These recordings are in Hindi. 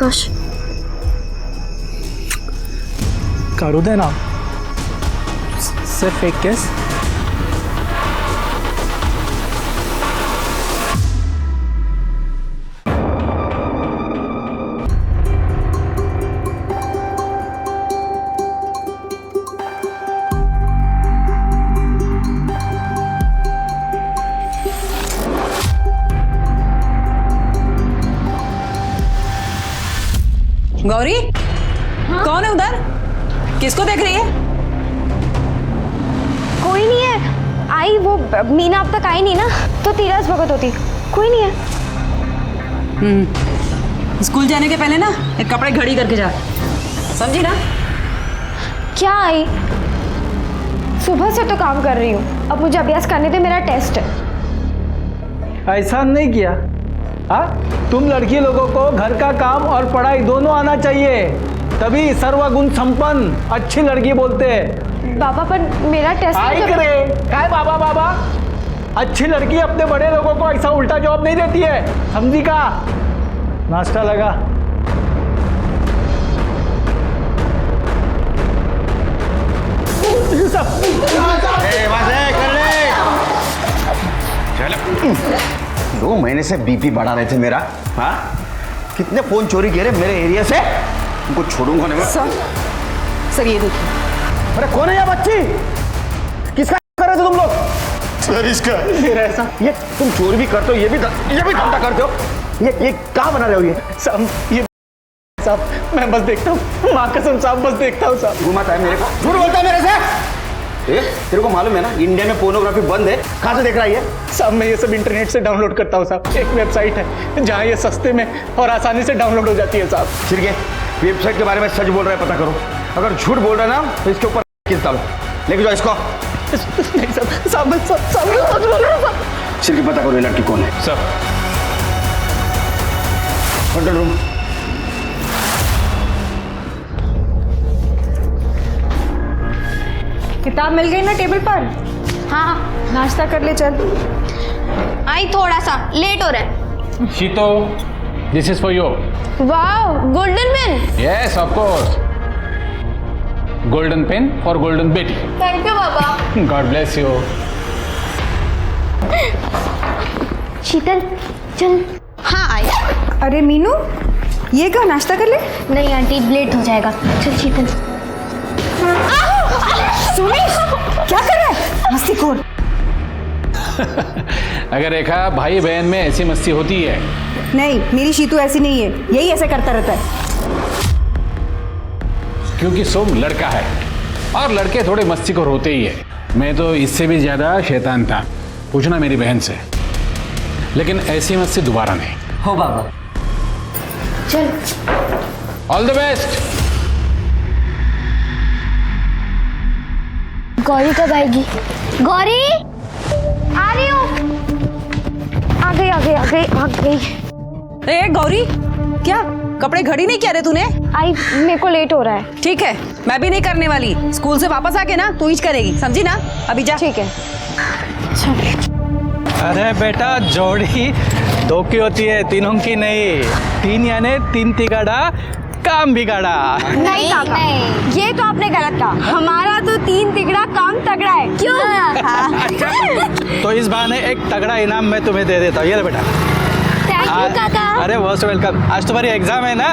प्रकाश। करू दे ना, सिर्फ एक किस। गौरी, कौन है उधर? किसको देख रही है? कोई नहीं है। आई वो मीना अब तक आई नहीं ना, तो तीरथ भगत होती। कोई नहीं है। स्कूल जाने के पहले ना एक कपड़े घड़ी करके जा, समझी ना? क्या आई? सुबह से तो काम कर रही हूँ, अब मुझे अभ्यास करने दे, मेरा टेस्ट है। ऐसा नहीं किया। हाँ, तुम लड़की लोगों को घर का काम और पढ़ाई दोनों आना चाहिए, तभी सर्वगुण संपन्न अच्छी लड़की बोलते हैं। बाबा पर मेरा टेस्ट आई करे काय बाबा बाबा, अच्छी लड़की अपने बड़े लोगों को ऐसा उल्टा जवाब नहीं देती है, समझी का? नाश्ता लगा। चलो 2 महीने से बीपी बढ़ा रहे थे मेरा। हाँ, कितने फोन चोरी किए मेरे एरिया से, उनको छोड़ूंगा नहीं। सर ये देखिए। अरे कौन है ये बच्ची? किसका कर रहे थे तुम लोग? सर इसका। ऐसा ये तुम चोरी भी करते हो, ये भी धंधा करते हो। ये कहाँ बना रहे हो ये? साहब मैं बस देखता हूँ, माँ कसम साहब बस देखता हूँ साहब। घुमाता है मेरे को, झूठ बोलता है मेरे से। तेरे को मालूम है ना इंडिया में पोर्नोग्राफी बंद है, कहाँ से देख रहा है ये? साहब मैं ये सब इंटरनेट से डाउनलोड करता हूँ साहब, एक वेबसाइट है जहाँ ये सस्ते में और आसानी से डाउनलोड हो जाती है साहब। ठीक है, वेबसाइट के बारे में सच बोल रहा है पता करो, अगर झूठ बोल रहा है ना तो इसके ऊपर केस डालो। लेके जाओ इसको। नहीं साहब सच बोल रहा हूँ साहब। सिर की पता करो ये लड़की कौन है। Sir control room. किताब मिल गई ना टेबल पर? हाँ, नाश्ता कर ले चल। आई थोड़ा सा लेट हो रहा है। Shito, this is for you. Wow, golden pen. Yes, of course. Golden pen for golden बेटी। थैंक यू बाबा। God bless you. शीतल चल। हाँ आई। अरे मीनू, ये क्या नाश्ता कर ले? नहीं आंटी, लेट हो जाएगा। चल शीतल। सुनीश, क्या कर रहा है? मस्तीखोर। अगर रेखा भाई बहन में ऐसी मस्ती होती है। नहीं, मेरी शीतू ऐसी नहीं है, यही ऐसे करता रहता है। क्योंकि सोम लड़का है और लड़के थोड़े मस्तीखोर होते ही है। मैं तो इससे भी ज्यादा शैतान था, पूछना मेरी बहन से। लेकिन ऐसी मस्ती दोबारा नहीं हो बाबा। चल। All the best. गौरी कब आएगी? गौरी आ रही हूँ। आ गई। ए गौरी, क्या कपड़े घड़ी नहीं कह रहे तूने? आई मेरे को लेट हो रहा है। ठीक है, मैं भी नहीं करने वाली। स्कूल से वापस आके ना तू ही करेगी, समझी ना? अभी जा। ठीक है। अरे बेटा, जोड़ी 2 की होती है, 3 की नहीं। 3 यानी 3 तिगाड़ा काम बिगाड़ा। नहीं काका, ये तो आपने गलत कहा। हमारा तो 3 तिगड़ा काम तगड़ा है। क्यों? तो इस बहाने एक तगड़ा इनाम मैं तुम्हें दे देता हूँ, ये ले बेटा। थैंक यू काका। अरे मोस्ट वेलकम। आज तुम्हारी एग्जाम है ना,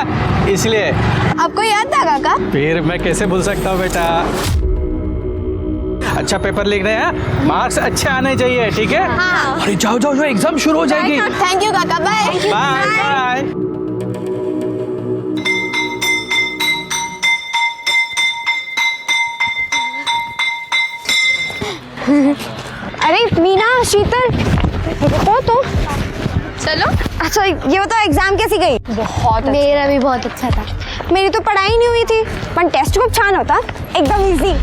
इसलिए। आपको याद था काका? फिर मैं कैसे भूल सकता हूँ बेटा। अच्छा पेपर लिख रहे हैं, मार्क्स अच्छे आने चाहिए, ठीक है? हाँ। अरे जाओ एग्जाम शुरू हो जाएगी। थैंक यू काका, बाय। बाय। अरे मीना, शीतल, रुको तो। चलो। अच्छा ये बताओ एग्जाम कैसी गई? बहुत अच्छा। मेरा भी बहुत अच्छा था। मेरी तो पढ़ाई नहीं हुई थी, पर टेस्ट खूब छान होता, एकदम इजी।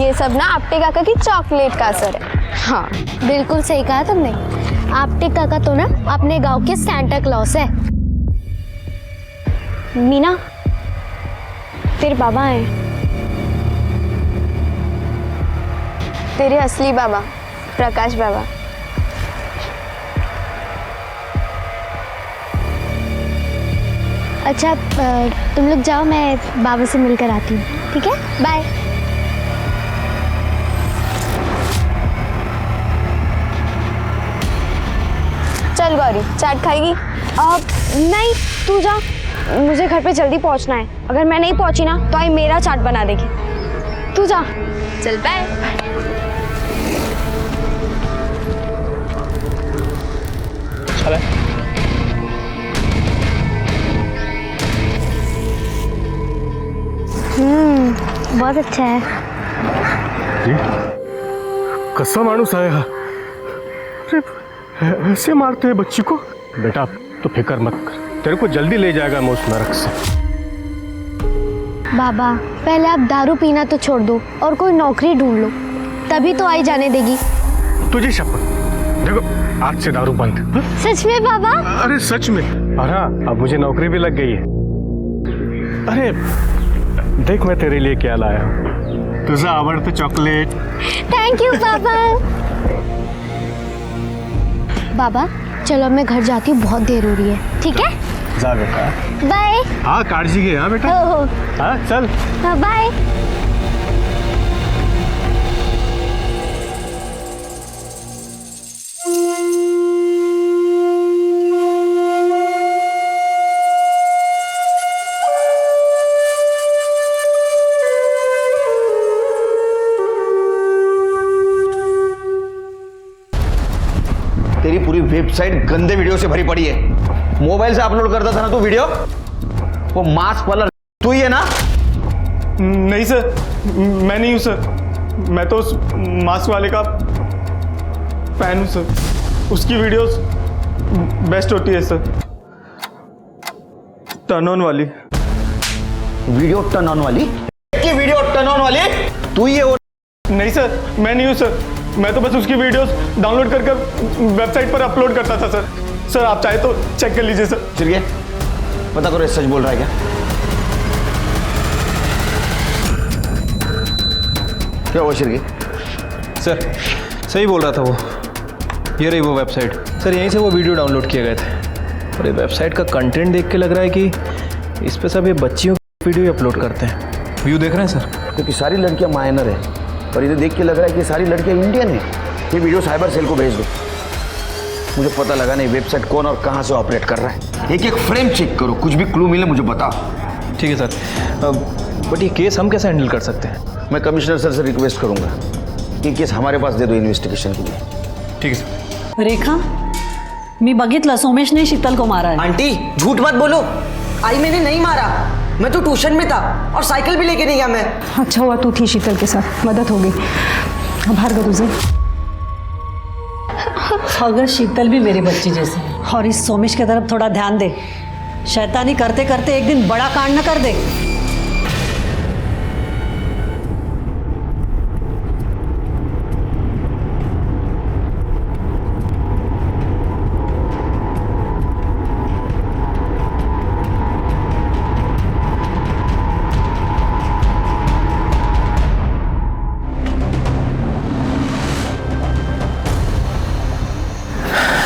ये सब ना आपटे काका की चॉकलेट का असर है। हाँ बिल्कुल सही कहा तुमने। आपटे काका तो ना अपने गांव के सांता क्लॉस है। मीना, तेरे बाबा हैं, तेरे असली बाबा प्रकाश बाबा। अच्छा तुम लोग जाओ, मैं बाबा से मिलकर आती हूँ, ठीक है? बाय। चल गौरी, चाट खाएगी? नहीं, तू जा, मुझे घर पे जल्दी पहुंचना है। अगर मैं नहीं पहुंची ना तो आई मेरा चाट बना देगी। तू जा। चल बाय। चले। बहुत अच्छा है। कसा माणूस आहे हा? अरे ऐसे मारते हैं बच्ची को? बेटा तो फिक्र मत कर, तेरे को जल्दी ले जाएगा मैं उस नरक से। बाबा पहले आप दारू पीना तो छोड़ दो और कोई नौकरी ढूंढ लो, तभी तो आई जाने देगी। तुझे शपथ, देखो आज से दारू बंद। हाँ? सच में बाबा? अरे सच में। और हाँ, अब मुझे नौकरी भी लग गई है। अरे देख मैं तेरे लिए क्या लाया हूँ, तुझे आवड़ते चॉकलेट। थैंक यू बाबा। बाबा चलो मैं घर जाती हूँ, बहुत देर हो रही है, ठीक है? जा बेटा। बाय। हाँ काळजी घे। हाँ बेटा। हो। हाँ चल। हाँ बाय। तेरी पूरी वेबसाइट गंदे वीडियो से भरी पड़ी है। मोबाइल से अपलोड करता था ना तू वीडियो, वो मास्क वाला तू ही है ना? नहीं सर, मैं नहीं हूँ सर, मैं तो उस मास्क वाले का फैन हूँ सर। उसकी वीडियोस बेस्ट होती है सर, टर्न ऑन वाली। वीडियो टर्न ऑन वाली? की वीडियो टर्न ऑन वाली तू ही है वो? नहीं सर, मैं नहीं हूँ सर, मैं तो बस उसकी वीडियोस डाउनलोड कर वेबसाइट पर अपलोड करता था सर। सर आप चाहे तो चेक कर लीजिए सर। चिरगे पता करो, सच बोल रहा है क्या? क्या हुआ चिरगे? सर सही बोल रहा था वो, ये रही वो वेबसाइट। सर यहीं से वो वीडियो डाउनलोड किए गए थे और ये वेबसाइट का कंटेंट देख के लग रहा है कि इस पे सब ये बच्चियों की वीडियो अपलोड करते हैं। व्यू देख रहे हैं सर? क्योंकि सारी लड़कियां माइनर है और इधर देख के लग रहा है कि सारी लड़कियां इंडियन है। ये वीडियो साइबर सेल को भेज दो, मुझे पता लगा नहीं वेबसाइट कौन और कहाँ से ऑपरेट कर रहा है। एक एक फ्रेम चेक करो, कुछ भी क्लू मिले मुझे बताओ। ठीक है सर, बट ये केस हम कैसे हैंडल कर सकते हैं? मैं कमिश्नर सर से रिक्वेस्ट करूंगा कि केस हमारे पास दे दो इन्वेस्टिगेशन के लिए। ठीक है सर। रेखा, मी बघितलं सोमेशने शीतल को मारा है। आंटी झूठ मत बोलो, आई मैंने नहीं मारा, मैं तो ट्यूशन में था और साइकिल भी लेके नहीं गया मैं। अच्छा हुआ तू थी शीतल के साथ, मदद हो गई। भार्गव तुझे? अगर शीतल भी मेरी बच्ची जैसी है और इस सोमेश की तरफ थोड़ा ध्यान दे, शैतानी करते करते एक दिन बड़ा कांड न कर दे।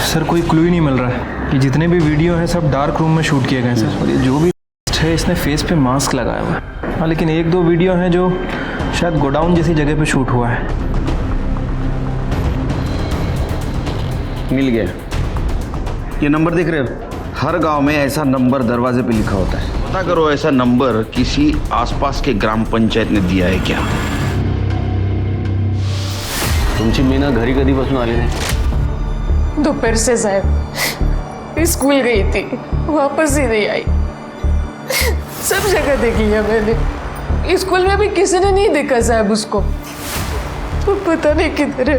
सर कोई क्लू ही नहीं मिल रहा है। ये जितने भी वीडियो हैं सब डार्क रूम में शूट किए गए हैं सर, और ये जो भी है इसने फेस पे मास्क लगाया हुआ है। हाँ लेकिन एक दो वीडियो हैं जो शायद गोडाउन जैसी जगह पे शूट हुआ है। मिल गया। ये नंबर देख रहे हो, हर गांव में ऐसा नंबर दरवाजे पे लिखा होता है। पता करो ऐसा नंबर किसी आसपास के ग्राम पंचायत ने दिया है क्या? तुमची मीना घरी कधीपासून आली नाही? दोपहर से साहब, स्कूल गई थी, वापस ही नहीं आई। सब जगह देखी है मैंने, स्कूल में भी किसी ने नहीं देखा साहब उसको, तो पता नहीं किधर है।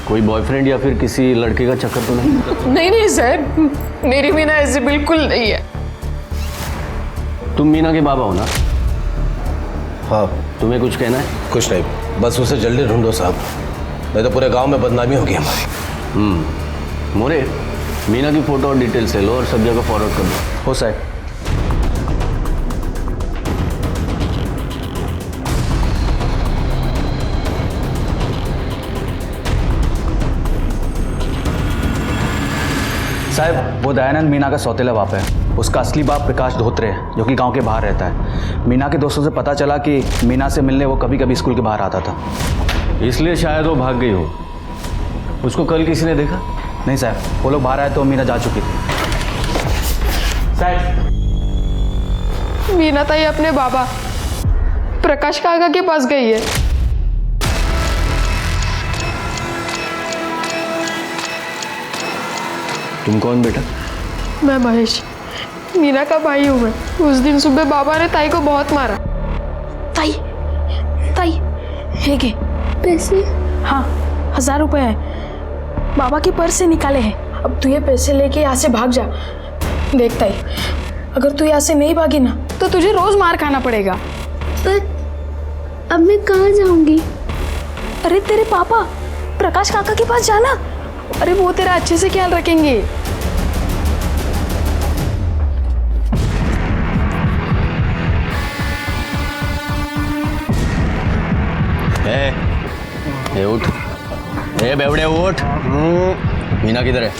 कोई बॉयफ्रेंड या फिर किसी लड़के का चक्कर तो नहीं? नहीं नहीं साहब, मेरी मीना ऐसी बिल्कुल नहीं है। तुम मीना के बाबा हो ना? हाँ। तुम्हें कुछ कहना है? कुछ नहीं, बस उसे जल्दी ढूंढो साहब, नहीं तो पूरे गांव में बदनामी होगी हमारी। मोरे, मीना की फोटो और डिटेल्स ले लो और सब जगह फॉरवर्ड कर दो। हो साहब। साहब वो दयानंद मीना का सौतेला बाप है। उसका असली बाप प्रकाश धोत्रे है, जो कि गांव के बाहर रहता है। मीना के दोस्तों से पता चला कि मीना से मिलने वो कभी कभी स्कूल के बाहर आता था, इसलिए शायद वो भाग गई हो। उसको कल किसी ने देखा? नहीं साहब, वो लोग बाहर आए तो मीना जा चुकी थी। साहब, मीना ताई अपने बाबा प्रकाश काका के पास गई है। तुम कौन बेटा? मैं महेश, मीना का भाई हूँ मैं। उस दिन सुबह बाबा ने ताई को बहुत मारा। ताई ताई है के पैसे? हाँ, 1000 रुपए है, बाबा के पर्स से निकाले हैं। अब तू ये पैसे लेके यहाँ से भाग जा। देख ताई, अगर तू यहाँ से नहीं भागी ना तो तुझे रोज मार खाना पड़ेगा। पर अब मैं कहाँ जाऊंगी? अरे तेरे पापा प्रकाश काका के पास जाना। अरे वो तेरा अच्छे से ख्याल रखेंगे। ए उठ, ए बेवड़े उठ। मीना किधर है?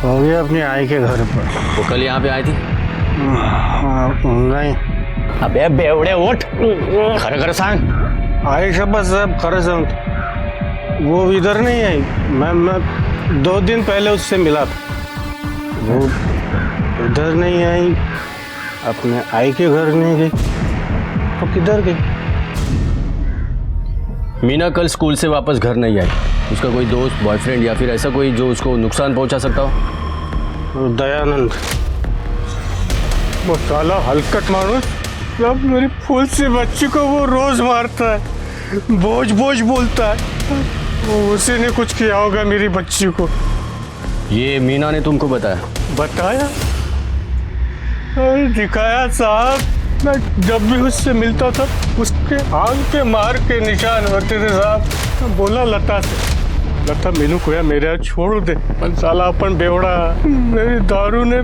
हो गया अपनी आई के घर पर। वो कल यहाँ पे आई थी? नहीं। अबे बेवड़े उठ, खर सांग। आई शपथ साहब, खरं सांगतो, वो इधर नहीं आई। मैं 2 दिन पहले उससे मिला था। वो इधर नहीं आई, अपने आई के घर नहीं गई, तो किधर गई? मीना कल स्कूल से वापस घर नहीं आई। उसका कोई दोस्त, बॉयफ्रेंड या फिर ऐसा कोई जो उसको नुकसान पहुंचा सकता हो? दयानंद, वो साला हलकट मानुस, जब मेरी फूल सी बच्ची को वो रोज मारता है, बोझ बोझ बोलता है। वो उसी ने कुछ किया होगा मेरी बच्ची को। ये मीना ने तुमको बताया? बताया? अरे दिखाया साहब, मैं जब भी उससे मिलता था उसके आंख पे मार के निशान होते थे साहब। मैं बोला लता से, लता मीनू को या मेरे यहाँ छोड़ दे, पर साला अपन बेवड़ा मेरी दारू ने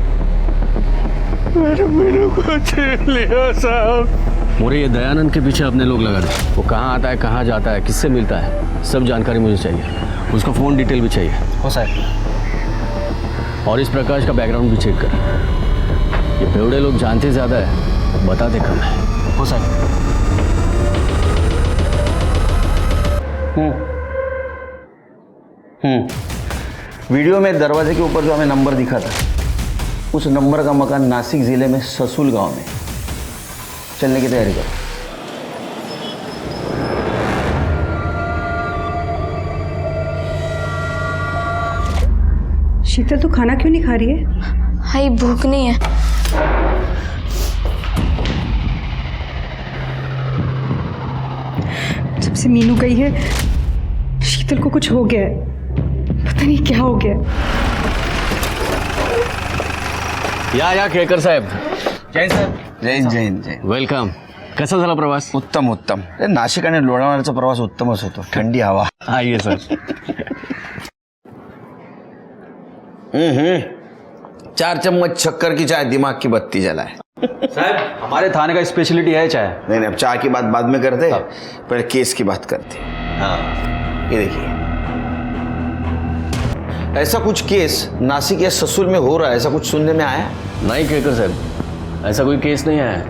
मेरे मीनू को छीन लिया साहब। मोरे, ये दयानंद के पीछे अपने लोग लगा दे। वो कहाँ आता है, कहाँ जाता है, किससे मिलता है, सब जानकारी मुझे चाहिए। उसका फ़ोन डिटेल भी चाहिए। हो साहब। और इस प्रकाश का बैकग्राउंड भी चेक कर। ये बेवड़े लोग जानते ज़्यादा है, बताते कम है। हो साहब। वीडियो में दरवाजे के ऊपर जो हमें नंबर दिखा था, उस नंबर का मकान नासिक जिले में ससुल गांव में। चलने की तैयारी करो। शीतल, तू खाना क्यों नहीं खा रही है? हाय, भूख नहीं है। जब से मीनू गई है शीतल को कुछ हो गया है, पता नहीं क्या हो गया। या केळकर साहेब. जैन साहेब. जैन जैन जैन. वेलकम. कसा झाला प्रवास? उत्तम उत्तम. नाशिक आणि लोणावळ्याचा प्रवास उत्तमच होतो. थंडी हवा. आइए सर. 4 चम्मच शक्कर की चाय दिमाग की बत्ती जलाए. साहब, हमारे थाने का स्पेशलिटी है चाय. नहीं नहीं, अब चाय की बात बाद में करते, पहले केस की बात करते. हाँ, ये देखिए, ऐसा कुछ केस नासिक या ससुल में हो रहा है, ऐसा कुछ सुनने में आया? नहीं केळकर साहब, ऐसा कोई केस नहीं आया,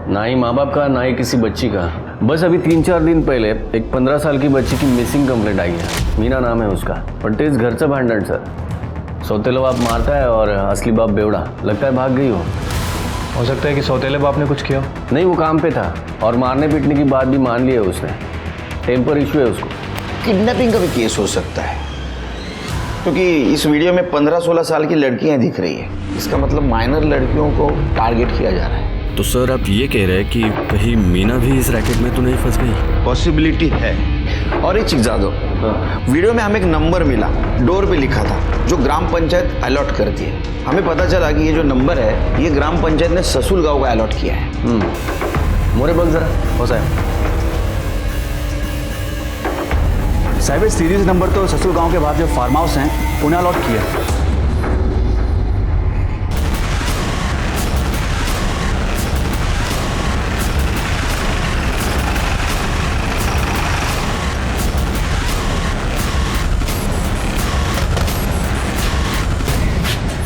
ना ही माँ बाप का, ना ही किसी बच्ची का. बस अभी 3-4 दिन पहले एक 15 साल की बच्ची की मिसिंग कंप्लेंट आई है. मीना नाम है उसका. पण तेच घरचं भांडण सर. सौतेला बाप मारता है और असली बाप बेवड़ा. लगता है भाग गई हो सकता है कि सौतेले बाप ने कुछ किया. नहीं, वो काम पे था और मारने पीटने की बात भी मान ली है उसने. टेम्पर इशू है उसको. किडनैपिंग का भी केस हो सकता है, क्योंकि इस वीडियो में 15-16 साल की लड़कियां दिख रही है. इसका मतलब माइनर लड़कियों को टारगेट किया जा रहा है. तो सर आप ये कह रहे हैं कि कहीं मीना भी इस रैकेट में तो नहीं फंस गई? पॉसिबिलिटी है. और एक चीज जादो, वीडियो में हमें एक नंबर मिला, डोर पे लिखा था, जो ग्राम पंचायत अलॉट करती है. हमें पता चला कि ये जो नंबर है, ये ग्राम पंचायत ने ससुल गांव का अलॉट किया है. मोरे बग जरा. हो साहब. साहब, सीरीज नंबर तो ससुल गांव के बाद जो फार्म हाउस हैं उन्हें अलॉट किया.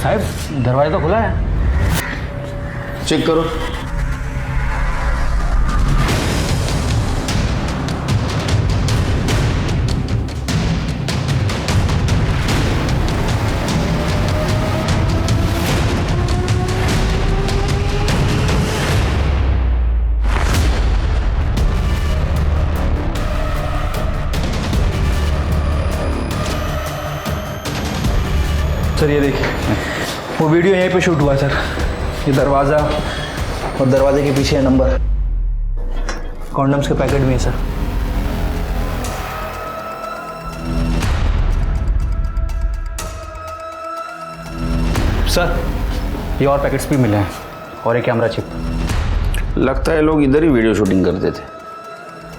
साहब, दरवाजा तो खुला है. चेक करो। सर ये देखिए, वो वीडियो यहीं पे शूट हुआ है सर। ये दरवाज़ा और दरवाजे के पीछे है नंबर। कॉन्डम्स के पैकेट भी है सर। सर ये और पैकेट्स भी मिले हैं और एक कैमरा चिप। लगता है लोग इधर ही वीडियो शूटिंग करते थे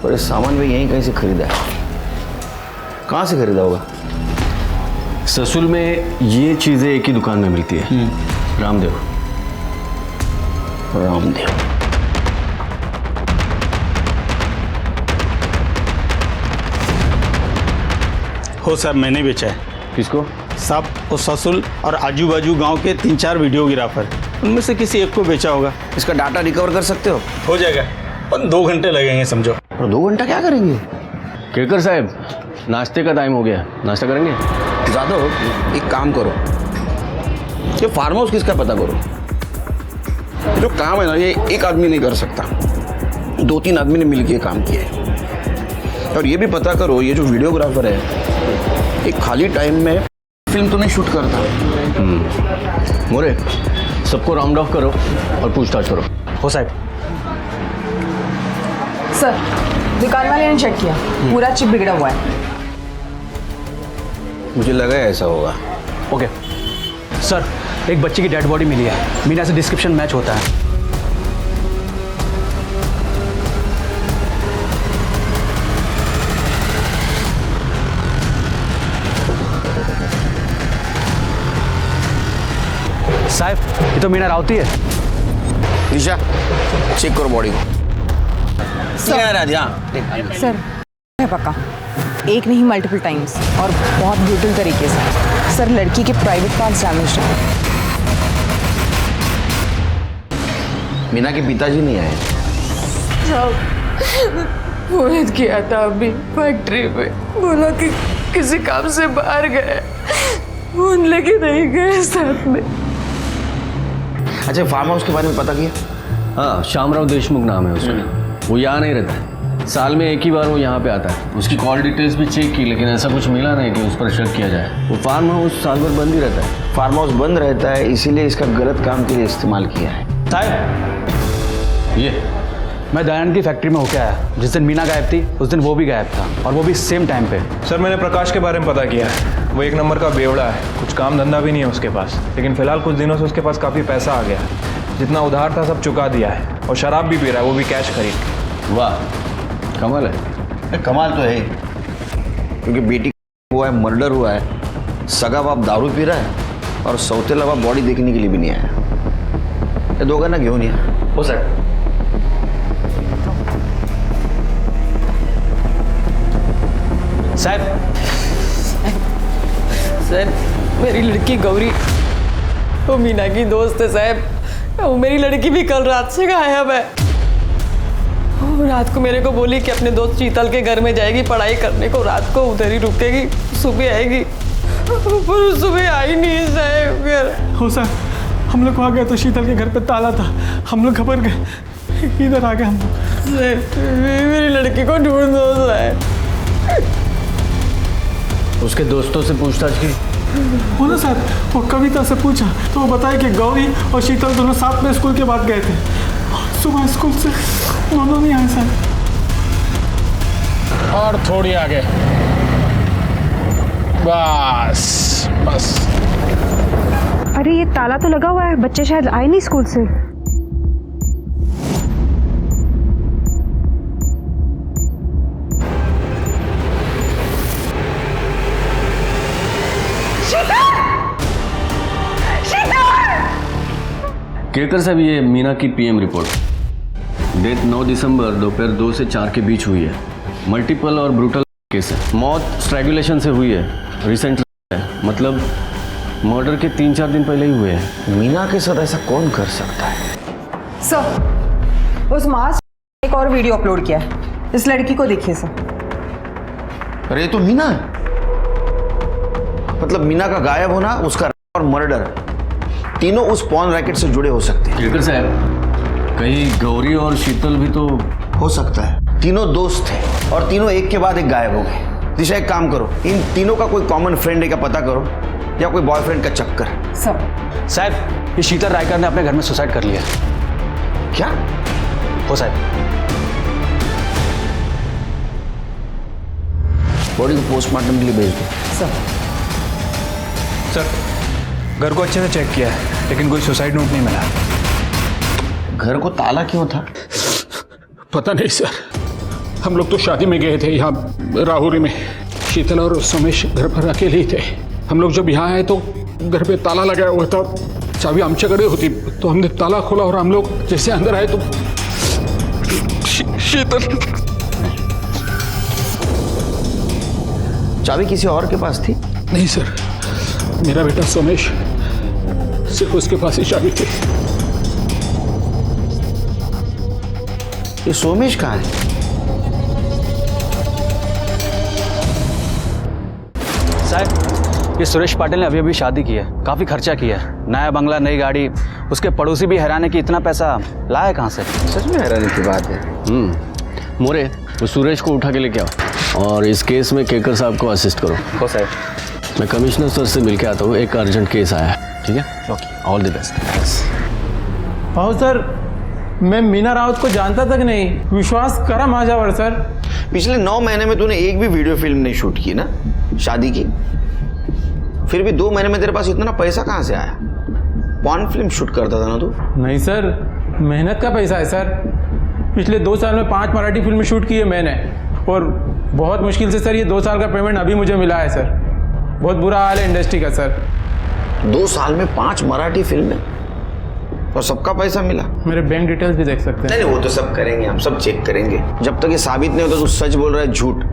और ये सामान भी यहीं कहीं से खरीदा है। कहाँ से खरीदा होगा? ससुल में ये चीज़ें एक ही दुकान में मिलती है, रामदेव। रामदेव। हो सर, मैंने बेचा है। किसको? साहब वो ससुल और आजू बाजू गांव के 3-4 वीडियोग्राफर, उनमें से किसी एक को बेचा होगा। इसका डाटा रिकवर कर सकते हो जाएगा, पर 2 घंटे लगेंगे समझो। और 2 घंटा क्या करेंगे? केकर साहब, नाश्ते का टाइम हो गया, नाश्ता करेंगे? जादव, एक काम करो, ये फार्म हाउस किसका पता करो। ये जो काम है ना, ये एक आदमी नहीं कर सकता, 2-3 आदमी ने मिलकर काम किया है। और ये भी पता करो, ये जो वीडियोग्राफर है, एक खाली टाइम में फिल्म तो नहीं शूट करता। मोरे, सबको राउंड ऑफ करो और पूछताछ करो। हो साहब। सर, दुकान वाले ने चेक किया, पूरा चिप बिगड़ा हुआ है। मुझे लगा ऐसा होगा। ओके सर, एक बच्चे की डेड बॉडी मिली है, मीना से डिस्क्रिप्शन मैच होता है। साहब ये तो मीना रावती है। निशा चेक करो बॉडी को। सर है पक्का, एक नहीं मल्टीपल टाइम्स और बहुत ब्रूटल तरीके से। सर लड़की के प्राइवेट पार्ट्स डैमेज हैं। मीना के पिताजी नहीं आए? फोन किया था अभी फैक्ट्री में, बोला कि किसी काम से बाहर गए, फोन लेके नहीं गए साथ में। अच्छा, फार्म हाउस के बारे में पता किया? हाँ, श्यामराव देशमुख नाम है उसका। वो यहाँ नहीं रहता है, साल में एक ही बार वो यहाँ पे आता है। उसकी कॉल डिटेल्स भी चेक की, लेकिन ऐसा कुछ मिला नहीं कि उस पर शक किया जाए। वो फार्म हाउस साल भर बंद ही रहता है। फार्म हाउस बंद रहता है, इसीलिए इसका गलत काम के लिए इस्तेमाल किया है। साहब ये मैं दयानंद की फैक्ट्री में होके आया, जिस दिन मीना गायब थी उस दिन वो भी गायब था, और वो भी सेम टाइम पे। सर मैंने प्रकाश के बारे में पता किया है, वो 1 नंबर का बेवड़ा है, कुछ काम धंधा भी नहीं है उसके पास, लेकिन फिलहाल कुछ दिनों से उसके पास काफ़ी पैसा आ गया है। जितना उधार था सब चुका दिया है, और शराब भी पी रहा है, वो भी कैश खरीद। वाह, कमाल है। कमाल तो है, क्योंकि बेटी हुआ है, मर्डर हुआ है, सगा बाप दारू पी रहा है, और सौतेला बाप बॉडी देखने के लिए भी नहीं आया। ये 2 घंटा घेऊन या हो सर। साहब सर मेरी लड़की गौरी वो मीना की दोस्त है साहब। वो मेरी लड़की भी कल रात से गायब है। वो रात को मेरे को बोली कि अपने दोस्त शीतल के घर में जाएगी पढ़ाई करने को, रात को उधर ही रुकेगी, सुबह आएगी, पर सुबह आई नहीं साहब घर। हो सर, हम लोग वहाँ गए तो शीतल के घर पे ताला था, हम लोग घबरा गए, इधर आ गए हम लोग। मेरी लड़की को ढूंढ दो साहब। उसके दोस्तों से पूछताछ की? हो ना सर, वो कविता से पूछा तो वो बताया कि गौरी और शीतल दोनों साथ में स्कूल के बाद गए थे, सुबह स्कूल से दोनों नहीं आए सर। और थोड़ी आगे, बस बस। अरे ये ताला तो लगा हुआ है, बच्चे शायद आए नहीं स्कूल से। केकर साहब, ये मीना की पीएम रिपोर्ट, डेट 9 दिसंबर दोपहर 2 से 4 के बीच हुई है। मल्टीपल और ब्रूटल केस है। मौत स्ट्रैगुलेशन से हुई है, रिसेंट है, मतलब मर्डर के 3-4 दिन पहले ही हुए हैं। मीना के साथ ऐसा कौन कर सकता है? सर, उस मास एक और वीडियो अपलोड किया है। इस लड़की को देखिए सर। अरे ये तो मीना है। मतलब मीना का गायब होना, उसका और मर्डर, तीनों उस पॉर्न रैकेट से जुड़े हो सकते हैं। केकर साहब, कहीं गौरी और शीतल भी तो हो सकता है। तीनों दोस्त थे और तीनों एक के बाद एक गायब हो गए। दिशा एक काम करो, इन तीनों का कोई कॉमन फ्रेंड है क्या पता करो, या कोई बॉयफ्रेंड का चक्कर। सर साहब, ये शीतल रायकर ने अपने घर में सुसाइड कर लिया। क्या हो साहब? बॉडी को पोस्टमार्टम के लिए भेज दो। सर, घर को अच्छे से चेक किया है लेकिन कोई सुसाइड नोट नहीं मिला। घर को ताला क्यों था? पता नहीं सर, हम लोग तो शादी में गए थे यहाँ राहुरी में। शीतल और सोमेश घर पर अकेले ही थे। हम लोग जब यहाँ आए तो घर पे ताला लगाया हुआ था, चाबी आमच्याकडे होती, तो हमने ताला खोला और हम लोग जैसे अंदर आए तो शीतल। चाबी किसी और के पास थी? नहीं सर, मेरा बेटा सोमेश, सिर्फ उसके पास ही चाबी थी। ये सोमेश कहाँ है? साहब, ये सुरेश पाटिल ने अभी अभी शादी की है, काफ़ी खर्चा किया है, नया बंगला, नई गाड़ी। उसके पड़ोसी भी हैरान है कि इतना पैसा लाया कहाँ से। सच में हैरानी की बात है। मोरे, वो सुरेश को उठा के लेके आओ और इस केस में केकर साहब को असिस्ट करो। हो साहब। मैं कमिश्नर सर से मिलके आता हूँ, एक अर्जेंट केस आया है। ठीक है, okay, all the best. Thanks. हाँ सर, मैं मीना रावत को जानता तक नहीं, विश्वास करा माझ्यावर सर। पिछले 9 महीने में तूने एक भी वीडियो फिल्म नहीं शूट की ना, शादी की। फिर भी 2 महीने में तेरे पास इतना पैसा कहाँ से आया? पॉर्न फिल्म शूट करता था ना तू? नहीं सर, मेहनत का पैसा है सर। पिछले 2 साल में 5 मराठी फिल्में शूट की है मैंने, और बहुत मुश्किल से सर ये 2 साल का पेमेंट अभी मुझे मिला है सर। बहुत बुरा हाल है इंडस्ट्री का सर। 2 साल में 5 मराठी फिल्में और सबका पैसा मिला? मेरे बैंक डिटेल्स भी देख सकते हैं। नहीं, वो तो सब करेंगे, हम सब चेक करेंगे। जब तक ये साबित नहीं होता तू सच बोल रहा है, झूठ,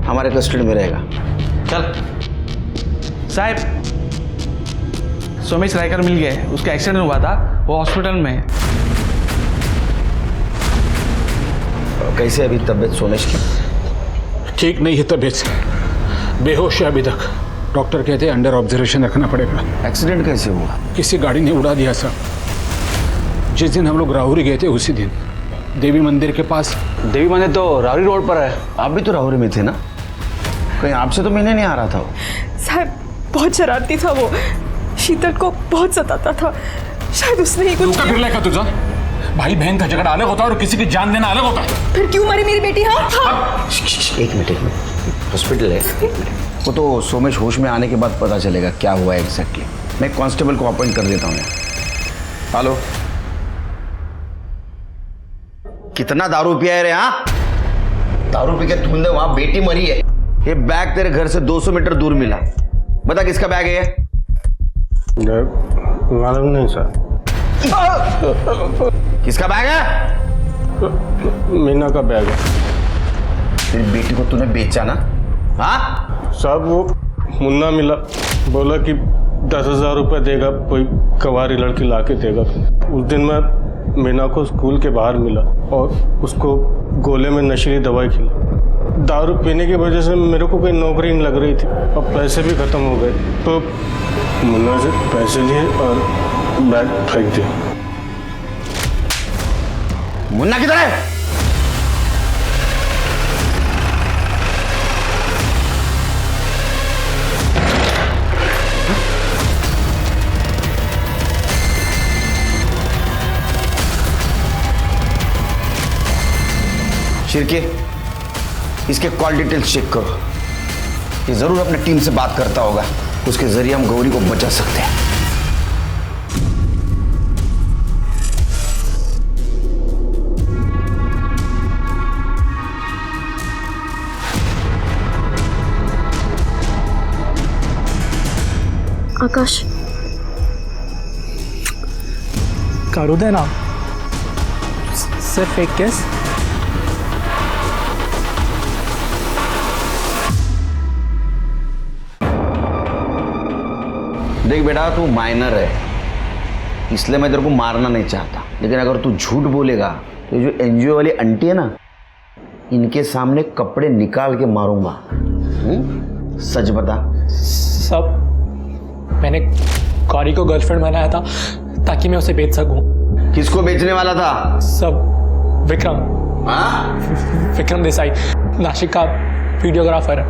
हमारे कस्टडी में रहेगा। चल साहब, सोमेश रायकर मिल गए, उसका एक्सीडेंट हुआ था, वो हॉस्पिटल में है। कैसे अभी तबीयत सोमेश की? ठीक नहीं है तबीयत, बेहोश है अभी तक। डॉक्टर कहते हैं अंडर ऑब्जर्वेशन रखना पड़ेगा। एक्सीडेंट कैसे हुआ? किसी गाड़ी ने उड़ा दिया सर। जिस दिन हम लोग राहुरी गए थे उसी दिन, देवी मंदिर के पास। देवी मंदिर तो राहुरी रोड पर है। आप भी तो राहुरी में थे ना? कहीं आपसे तो मिलने नहीं आ रहा था वो? साहब, बहुत शरारती था वो, शीतल को बहुत सताता था, शायद उसने ही कुछ फिर लेकर तुझा भाई बहन का झगड़ा अलग होता है और किसी की जान देना अलग होता है। फिर क्यों मरी मेरी बेटी? हाँ, एक मिनट, हॉस्पिटल है, वो तो सोमेश होश में आने के बाद पता चलेगा क्या हुआ है एग्जैक्टली। मैं कांस्टेबल को अपॉइंट कर देता हूँ। हेलो, कितना दारू पिया है रे? हाँ, दारू पी के तुमने वहां बेटी मरी है। ये बैग तेरे घर से 200 मीटर दूर मिला। बता किसका बैग है ये? मालूम नहीं सर। किसका बैग है? मीना का बैग है। तेरी बेटी को तूने बेचा ना? हाँ साहब, वो मुन्ना मिला, बोला कि 10,000 रुपये देगा, कोई कवारी लड़की ला के देगा। उस दिन मैं मीना को स्कूल के बाहर मिला और उसको गोले में नशीली दवाई खिला। दारू पीने की वजह से मेरे को कोई नौकरी नहीं लग रही थी और पैसे भी ख़त्म हो गए, तो मुन्ना से पैसे लिए और बैग फेंक दिया। मुन्ना किधर है? शिरके, इसके कॉल डिटेल्स चेक करो। ये जरूर अपने टीम से बात करता होगा, उसके जरिए हम गौरी को बचा सकते हैं। आकाश, काढू दे ना सिर्फ एक केस। देख बेटा, तू माइनर है, इसलिए मैं तेरे को मारना नहीं चाहता, लेकिन अगर तू झूठ बोलेगा तो ये जो एनजीओ वाली आंटी है ना, इनके सामने कपड़े निकाल के मारूंगा। सच बता। सब मैंने गौरी को गर्लफ्रेंड बनाया था ताकि मैं उसे बेच सकूं। किसको बेचने वाला था? सब विक्रम। हाँ? विक्रम देसाई नासिक का वीडियोग्राफर है।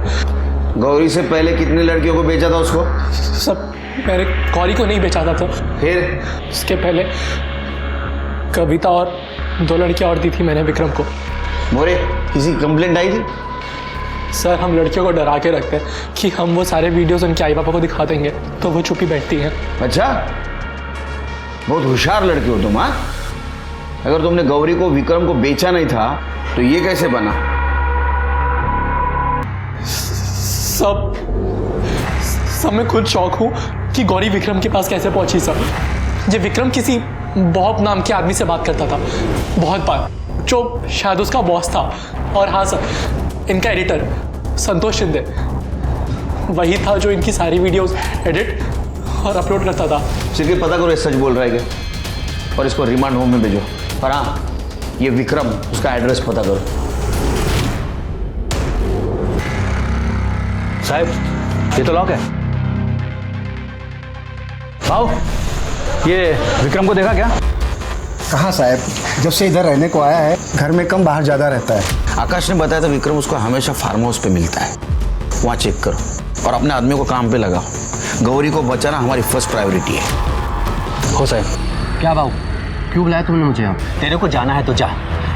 गौरी से पहले कितने लड़कियों को बेचा था उसको? सब मैंने गौरी को नहीं बेचा था। फिर उसके पहले कविता और 2 लड़कियां और दी थी मैंने विक्रम को। मोरे, किसी कंप्लेंट आई थी? सर हम लड़कियों को डरा के रखते हैं कि हम वो सारे वीडियोस उनके आई पापा को दिखा देंगे तो वो चुप ही बैठती हैं। अच्छा, बहुत होशियार लड़की हो तुम। हाँ, अगर तुमने गौरी को विक्रम को बेचा नहीं था तो ये कैसे बना? सब मैं खुद शौक हूँ कि गौरी विक्रम के पास कैसे पहुंची। सर ये विक्रम किसी बॉब नाम के आदमी से बात करता था बहुत बार, जो शायद उसका बॉस था। और हाँ सर, इनका एडिटर संतोष शिंदे वही था जो इनकी सारी वीडियोस एडिट और अपलोड करता था। सिर्फ पता करो ये सच बोल रहा है क्या, और इसको रिमांड होम में भेजो। पर हाँ, ये विक्रम, उसका एड्रेस पता करो। साहब ये तो लॉक है। आओ, ये विक्रम को देखा क्या? कहाँ साहब, जब से इधर रहने को आया है घर में कम बाहर ज़्यादा रहता है। आकाश ने बताया था विक्रम उसको हमेशा फार्म हाउस पे मिलता है, वहाँ चेक करो और अपने आदमियों को काम पे लगाओ। गौरी को बचाना हमारी फर्स्ट प्रायोरिटी है। हो साहब। क्या बाबू, क्यों बुलाया तुमने मुझे यहाँ? तेरे को जाना है तो जा,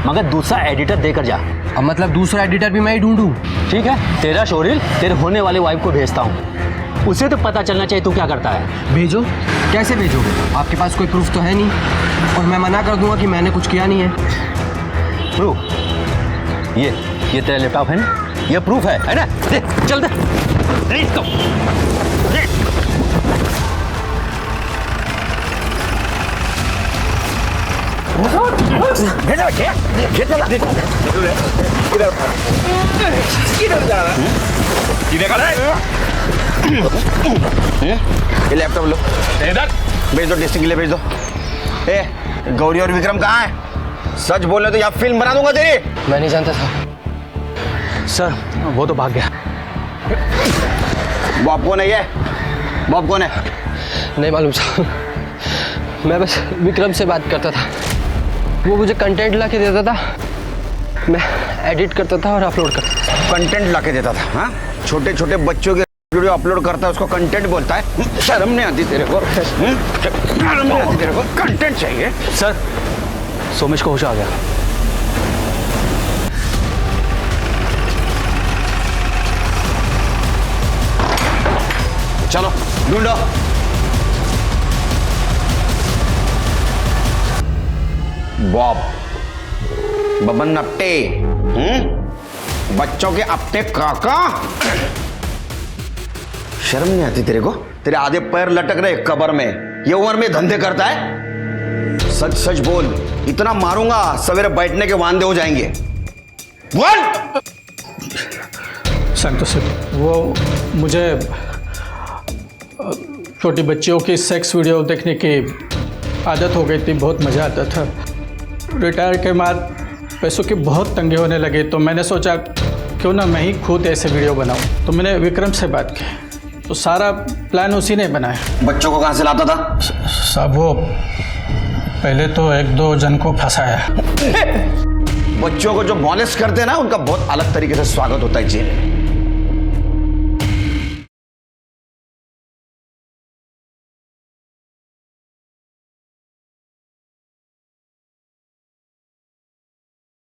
मगर दूसरा एडिटर देकर जा। अब मतलब दूसरा एडिटर भी मैं ही ढूंढूं? ठीक है, तेरा शोरील तेरे होने वाले वाइफ को भेजता हूँ, उसे तो पता चलना चाहिए तू क्या करता है। भेजो। कैसे भेजोगे? आपके पास कोई प्रूफ तो है नहीं, और मैं मना कर दूंगा कि मैंने कुछ किया नहीं है। प्रूफ? ये तेरा लैपटॉप है ना, ये प्रूफ है ना? दे, चल दे, रीड करो। ये लैपटॉप लो, भेज दो, टेस्टिंग के लिए भेज दो। ए, गौरी और विक्रम कहाँ है? सच बोल रहे तो यहाँ फिल्म बना दूंगा तेरी। मैं नहीं जानता था सर, वो तो भाग गया। बॉब कौन है ये? बॉब कौन है? नहीं मालूम साहब, मैं बस विक्रम से बात करता था, वो मुझे कंटेंट ला के देता था, मैं एडिट करता था और अपलोड करता था। कंटेंट ला के देता था? हाँ, छोटे छोटे बच्चों के वीडियो अपलोड करता है, उसको कंटेंट बोलता है? शर्म नहीं आती तेरे को? शर्म नहीं आती तेरे को? कंटेंट चाहिए। सर सोमेश को होश आ गया। चलो ढूंढो। बॉब, बबन अपटे, बच्चों के अपटे काका। शर्म नहीं आती तेरे को? तेरे आधे पैर लटक रहे कब्र में, ये उम्र में धंधे करता है? सच सच बोल, इतना मारूंगा सवेरे बैठने के वांदे हो जाएंगे। बोल। संतोष वो मुझे छोटी बच्चियों की सेक्स वीडियो देखने की आदत हो गई थी, बहुत मज़ा आता था। रिटायर के बाद पैसों की बहुत तंगी होने लगी, तो मैंने सोचा क्यों ना मैं ही खुद ऐसे वीडियो बनाऊं। तो मैंने विक्रम से बात की, तो सारा प्लान उसी ने बनाया। बच्चों को कहाँ से लाता था? साहब वो पहले तो 1-2 जन को फंसाया। बच्चों को जो मॉलेस्ट करते हैं ना, उनका बहुत अलग तरीके से स्वागत होता है जेल में।